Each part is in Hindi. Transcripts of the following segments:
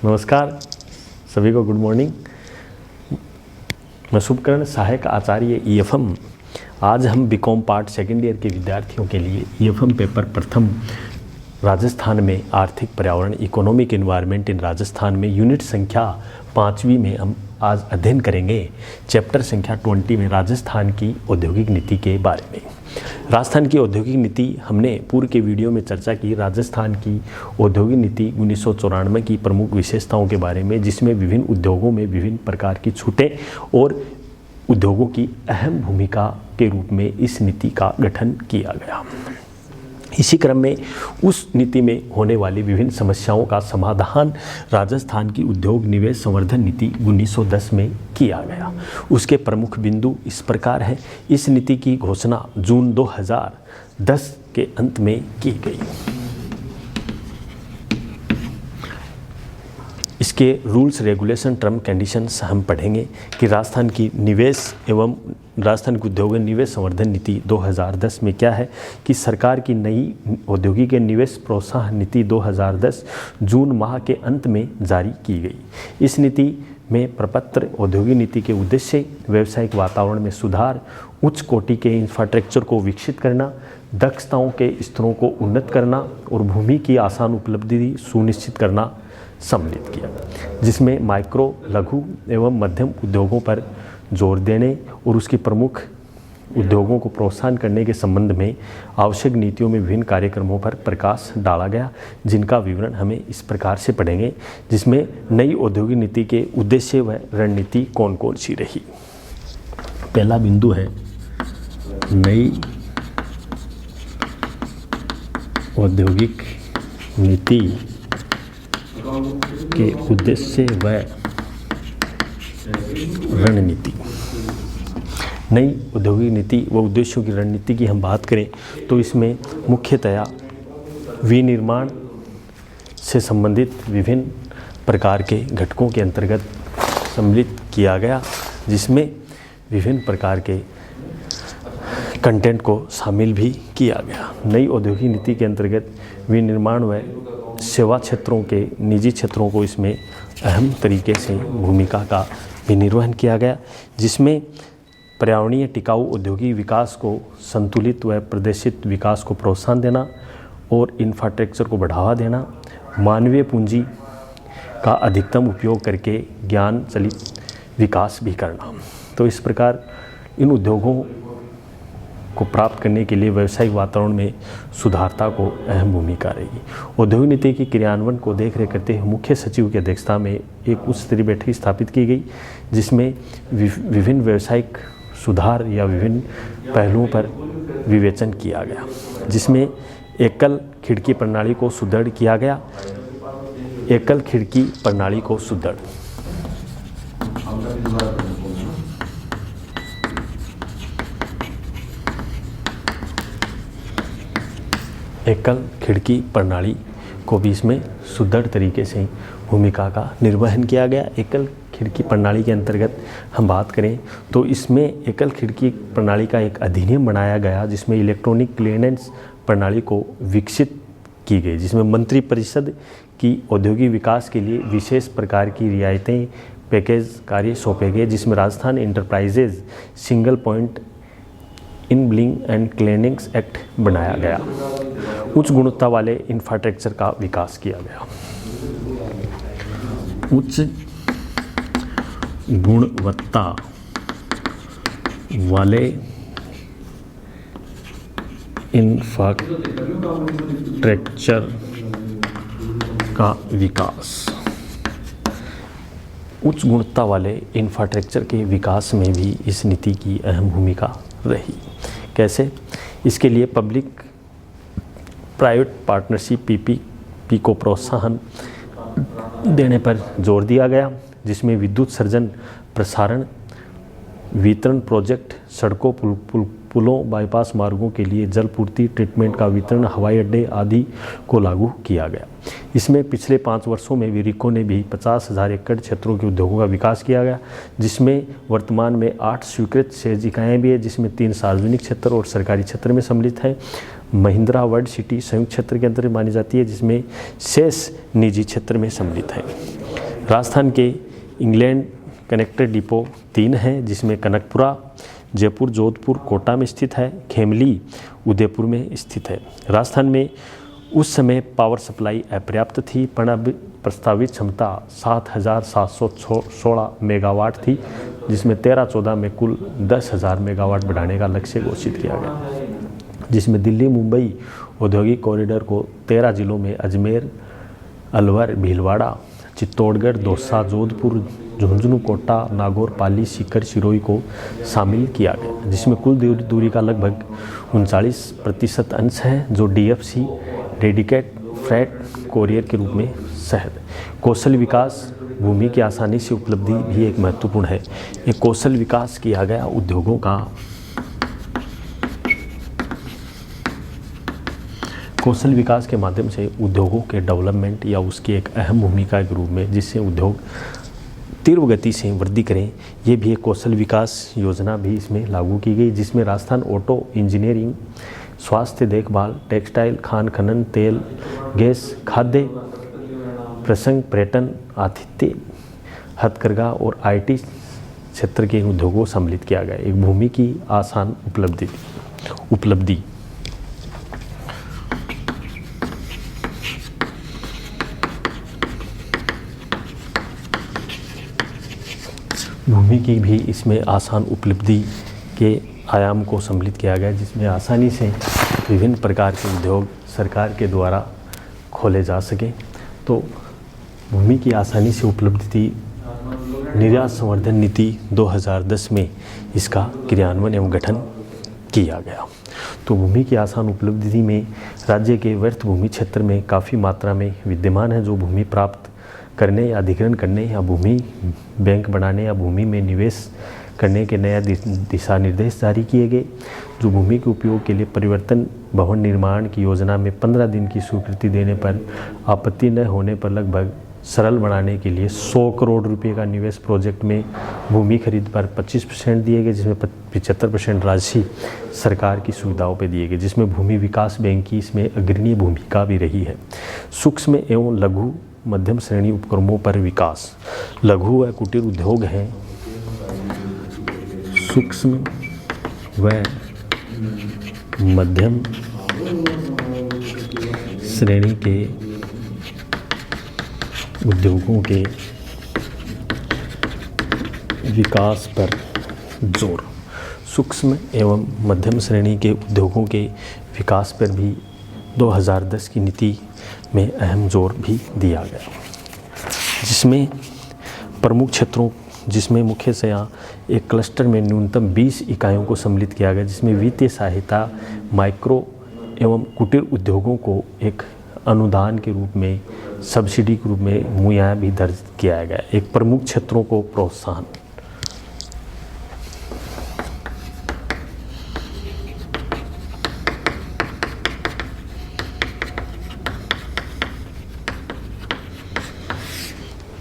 नमस्कार सभी को, गुड मॉर्निंग। मैं शुभकरण सहायक आचार्य EFM। आज हम बीकॉम पार्ट सेकेंड ईयर के विद्यार्थियों के लिए EFM पेपर प्रथम राजस्थान में आर्थिक पर्यावरण इकोनॉमिक एनवायरनमेंट इन राजस्थान में यूनिट संख्या 5वीं में हम आज अध्ययन करेंगे चैप्टर संख्या 20 में राजस्थान की औद्योगिक नीति के बारे में। राजस्थान की औद्योगिक नीति हमने पूर्व के वीडियो में चर्चा की। राजस्थान की औद्योगिक नीति 1994 की प्रमुख विशेषताओं के बारे में, जिसमें विभिन्न उद्योगों में विभिन्न प्रकार की छूटें और उद्योगों की अहम भूमिका के रूप में इस नीति का गठन किया गया। इसी क्रम में उस नीति में होने वाली विभिन्न समस्याओं का समाधान राजस्थान की उद्योग निवेश संवर्धन नीति 1910 में किया गया। उसके प्रमुख बिंदु इस प्रकार हैं। इस नीति की घोषणा जून 2010 के अंत में की गई। इसके रूल्स, रेगुलेशन, टर्म, कंडीशंस हम पढ़ेंगे कि राजस्थान की निवेश एवं राजस्थान की उद्योग निवेश संवर्धन नीति 2010 में क्या है कि सरकार की नई औद्योगिक निवेश प्रोत्साहन नीति 2010 जून माह के अंत में जारी की गई। इस नीति में प्रपत्र औद्योगिक नीति के उद्देश्य व्यावसायिक वातावरण में सुधार, उच्च कोटि के इंफ्रास्ट्रक्चर को विकसित करना, दक्षताओं के स्तरों को उन्नत करना और भूमि की आसान उपलब्धि सुनिश्चित करना सम्मिलित किया, जिसमें माइक्रो, लघु एवं मध्यम उद्योगों पर जोर देने और उसकी प्रमुख उद्योगों को प्रोत्साहन करने के संबंध में आवश्यक नीतियों में विभिन्न कार्यक्रमों पर प्रकाश डाला गया, जिनका विवरण हमें इस प्रकार से पढ़ेंगे, जिसमें नई औद्योगिक नीति के उद्देश्य व रणनीति कौन कौन सी रही। पहला बिंदु है नई औद्योगिक नीति के उद्देश्य व रणनीति। नई औद्योगिक नीति व उद्देश्यों की रणनीति की हम बात करें तो इसमें मुख्यतया विनिर्माण से संबंधित विभिन्न प्रकार के घटकों के अंतर्गत सम्मिलित किया गया, जिसमें विभिन्न प्रकार के कंटेंट को शामिल भी किया गया। नई औद्योगिक नीति के अंतर्गत विनिर्माण व सेवा क्षेत्रों के निजी क्षेत्रों को इसमें अहम तरीके से भूमिका का भी निर्वहन किया गया, जिसमें पर्यावरणीय टिकाऊ औद्योगिक विकास को संतुलित व प्रदर्शित विकास को प्रोत्साहन देना और इंफ्रास्ट्रक्चर को बढ़ावा देना, मानवीय पूंजी का अधिकतम उपयोग करके ज्ञान चलित विकास भी करना। तो इस प्रकार इन उद्योगों को प्राप्त करने के लिए व्यावसायिक वातावरण में सुधारता को अहम भूमिका रहेगी। औद्योगिक नीति की क्रियान्वयन को देखरेख करते हुए मुख्य सचिव की अध्यक्षता में एक उच्च स्तरीय बैठक स्थापित की गई, जिसमें विभिन्न व्यावसायिक सुधार या विभिन्न पहलुओं पर विवेचन किया गया, जिसमें एकल खिड़की प्रणाली को सुदृढ़ किया गया। एकल खिड़की प्रणाली को सुदृढ़ एकल खिड़की प्रणाली को भी इसमें सुदृढ़ तरीके से भूमिका का निर्वहन किया गया। एकल खिड़की प्रणाली के अंतर्गत हम बात करें तो इसमें एकल खिड़की प्रणाली का एक अधिनियम बनाया गया, जिसमें इलेक्ट्रॉनिक क्लियरेंस प्रणाली को विकसित की गई, जिसमें मंत्रिपरिषद की औद्योगिक विकास के लिए विशेष प्रकार की रियायतें पैकेज कार्य सौंपे गए, जिसमें Rajasthan enterprises single point in billing and clearance act बनाया गया। उच्च गुणवत्ता वाले इंफ्रास्ट्रक्चर का विकास किया गया। उच्च गुणवत्ता वाले इंफ्रास्ट्रक्चर का विकास। उच्च गुणवत्ता वाले इंफ्रास्ट्रक्चर के विकास में भी इस नीति की अहम भूमिका रही। कैसे? इसके लिए पब्लिक प्राइवेट पार्टनरशिप PPP को प्रोत्साहन देने पर जोर दिया गया, जिसमें विद्युत सर्जन, प्रसारण, वितरण प्रोजेक्ट, सड़कों, पुलों, बाईपास मार्गों के लिए जल पूर्ति, ट्रीटमेंट का वितरण, हवाई अड्डे आदि को लागू किया गया। इसमें पिछले 5 वर्षों में विरिको ने भी 50,000 एकड़ क्षेत्रों के उद्योगों का विकास किया गया, जिसमें वर्तमान में 8 स्वीकृत सेज इकाइयाँ भी है, जिसमें 3 सार्वजनिक क्षेत्र और सरकारी क्षेत्र में सम्मिलित हैं। महिंद्रा वर्ल्ड सिटी संयुक्त क्षेत्र के अंतर्गत मानी जाती है, जिसमें शेष निजी क्षेत्र में सम्मिलित है। राजस्थान के इंग्लैंड कनेक्टेड डिपो 3 हैं, जिसमें कनकपुरा जयपुर, जोधपुर, कोटा में स्थित है। खेमली उदयपुर में स्थित है। राजस्थान में उस समय पावर सप्लाई अपर्याप्त थी, पर अब प्रस्तावित क्षमता 7,716 मेगावाट थी, जिसमें 13-14 में कुल 10,000 मेगावाट बढ़ाने का लक्ष्य घोषित किया गया, जिसमें दिल्ली मुंबई औद्योगिक कॉरिडोर को 13 जिलों में अजमेर, अलवर, भीलवाड़ा, चित्तौड़गढ़, दौसा, जोधपुर, झुंझुनू, कोटा, नागौर, पाली, सीकर, सिरोही को शामिल किया गया, जिसमें कुल दूरी का लगभग 39% अंश है, जो DFC डेडिकेट फ्रेट कोरियर के रूप में सहज है। कौशल विकास भूमि की आसानी से उपलब्धि भी एक महत्वपूर्ण है। एक कौशल विकास किया गया उद्योगों का, कौशल विकास के माध्यम से उद्योगों के डेवलपमेंट या उसकी एक अहम भूमिका के रूप में, जिससे उद्योग तीव्र गति से वृद्धि करें, ये भी एक कौशल विकास योजना भी इसमें लागू की गई, जिसमें राजस्थान ऑटो इंजीनियरिंग, स्वास्थ्य देखभाल, टेक्सटाइल, खान खनन, तेल, गैस, खाद्य प्रसंग, पर्यटन, आतिथ्य, हथकरघा और IT क्षेत्र के उद्योगों को सम्मिलित किया गया। एक भूमि की आसान उपलब्धि भूमि की भी इसमें आसान उपलब्धि के आयाम को सम्मिलित किया गया, जिसमें आसानी से विभिन्न प्रकार के उद्योग सरकार के द्वारा खोले जा सके। तो भूमि की आसानी से उपलब्धि निर्यात संवर्धन नीति 2010 में इसका क्रियान्वयन एवं गठन किया गया। तो भूमि की आसान उपलब्धि में राज्य के व्यर्थ भूमि क्षेत्र में काफ़ी मात्रा में विद्यमान है, जो भूमि प्राप्त करने या अधिग्रहण करने या भूमि बैंक बनाने या भूमि में निवेश करने के नया दिशा निर्देश जारी किए गए, जो भूमि के उपयोग के लिए परिवर्तन भवन निर्माण की योजना में 15 दिन की स्वीकृति देने पर आपत्ति न होने पर लगभग सरल बनाने के लिए 100 करोड़ रुपए का निवेश प्रोजेक्ट में भूमि खरीद पर 25% दिए गए, जिसमें 75% राशि सरकार की सुविधाओं पर दिए गए, जिसमें भूमि विकास बैंक की इसमें अग्रणी भूमिका भी रही है। सूक्ष्म एवं लघु मध्यम श्रेणी उपक्रमों पर विकास। लघु व कुटीर उद्योग हैं सूक्ष्म व मध्यम श्रेणी के उद्योगों के विकास पर जोर। सूक्ष्म एवं मध्यम श्रेणी के उद्योगों के विकास पर भी 2010 की नीति में अहम जोर भी दिया गया, जिसमें प्रमुख क्षेत्रों, जिसमें मुख्यतया एक क्लस्टर में न्यूनतम 20 इकाइयों को सम्मिलित किया गया, जिसमें वित्तीय सहायता माइक्रो एवं कुटीर उद्योगों को एक अनुदान के रूप में, सब्सिडी के रूप में मुहैया भी दर्ज किया गया। एक प्रमुख क्षेत्रों को प्रोत्साहन।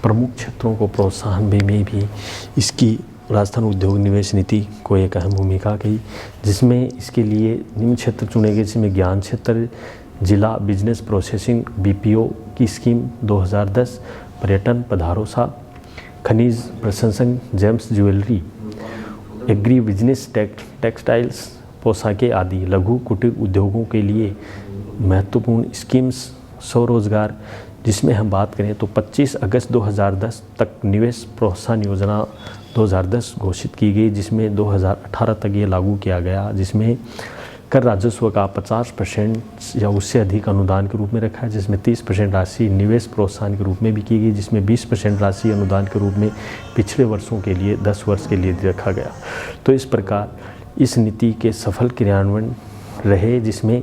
प्रमुख क्षेत्रों को प्रोत्साहन में भी इसकी राजस्थान उद्योग निवेश नीति को एक अहम भूमिका की, जिसमें इसके लिए निम्न क्षेत्र चुने गए, जिसमें ज्ञान क्षेत्र, जिला बिजनेस प्रोसेसिंग BPO की स्कीम 2010, पर्यटन पधारो साहब, खनिज प्रसंस्करण, James jewellery, agri business, textiles, पोशाकें आदि। लघु कुटीर उद्योगों के लिए महत्वपूर्ण स्कीम्स स्वरोजगार, जिसमें हम बात करें तो 25 अगस्त 2010 तक निवेश प्रोत्साहन योजना 2010 घोषित की गई, जिसमें 2018 तक ये लागू किया गया, जिसमें कर राजस्व का 50% या उससे अधिक अनुदान के रूप में रखा है, जिसमें 30% राशि निवेश प्रोत्साहन के रूप में भी की गई, जिसमें 20% राशि अनुदान के रूप में पिछले वर्षों के लिए 10 वर्ष के लिए रखा गया। तो इस प्रकार इस नीति के सफल क्रियान्वयन रहे, जिसमें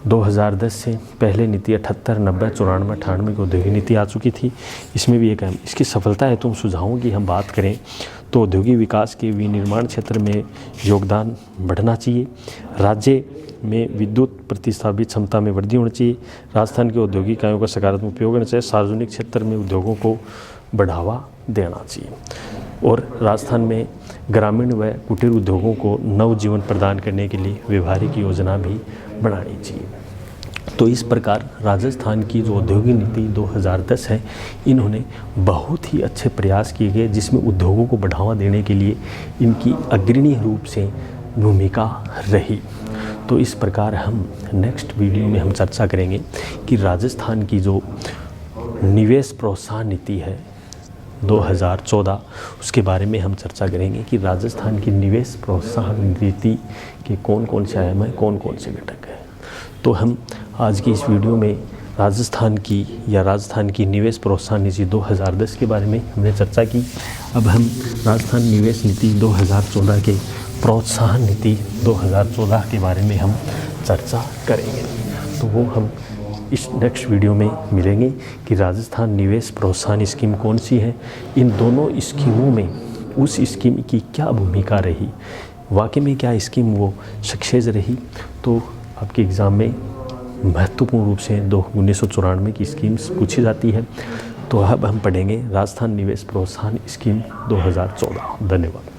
2010 से पहले नीति 78, 90, 94, 98 की औद्योगिक नीति आ चुकी थी। इसमें भी एक अहम इसकी सफलता हेतु सुझावों की हम बात करें तो औद्योगिक विकास के विनिर्माण क्षेत्र में योगदान बढ़ना चाहिए। राज्य में विद्युत प्रतिस्थापित क्षमता में वृद्धि होनी चाहिए। राजस्थान के औद्योगिक इकाइयों का सकारात्मक उपयोग होना चाहिए। सार्वजनिक क्षेत्र में उद्योगों को बढ़ावा देना चाहिए और राजस्थान में ग्रामीण व कुटीर उद्योगों को नव जीवन प्रदान करने के लिए व्यवहारिक योजना भी बनानी चाहिए। तो इस प्रकार राजस्थान की जो औद्योगिक नीति 2010 है, इन्होंने बहुत ही अच्छे प्रयास किए गए, जिसमें उद्योगों को बढ़ावा देने के लिए इनकी अग्रणी रूप से भूमिका रही। तो इस प्रकार हम नेक्स्ट वीडियो में हम चर्चा करेंगे कि राजस्थान की जो निवेश प्रोत्साहन नीति है 2014, उसके बारे में हम चर्चा करेंगे कि राजस्थान की निवेश प्रोत्साहन नीति के कौन कौन से आयाम हैं, कौन कौन से घटक हैं। तो हम आज की इस वीडियो में राजस्थान की निवेश प्रोत्साहन नीति 2010 के बारे में हमने चर्चा की। अब हम राजस्थान निवेश नीति 2014 के प्रोत्साहन नीति 2014 के बारे में हम चर्चा करेंगे। तो वो हम इस नेक्स्ट वीडियो में मिलेंगे कि राजस्थान निवेश प्रोत्साहन स्कीम कौन सी है, इन दोनों स्कीमों में उस स्कीम की क्या भूमिका रही, वाकई में क्या स्कीम वो सक्सेस रही। तो आपके एग्ज़ाम में महत्वपूर्ण रूप से 1994 की स्कीम्स पूछी जाती है। तो अब हम पढ़ेंगे राजस्थान निवेश प्रोत्साहन स्कीम 2014। धन्यवाद।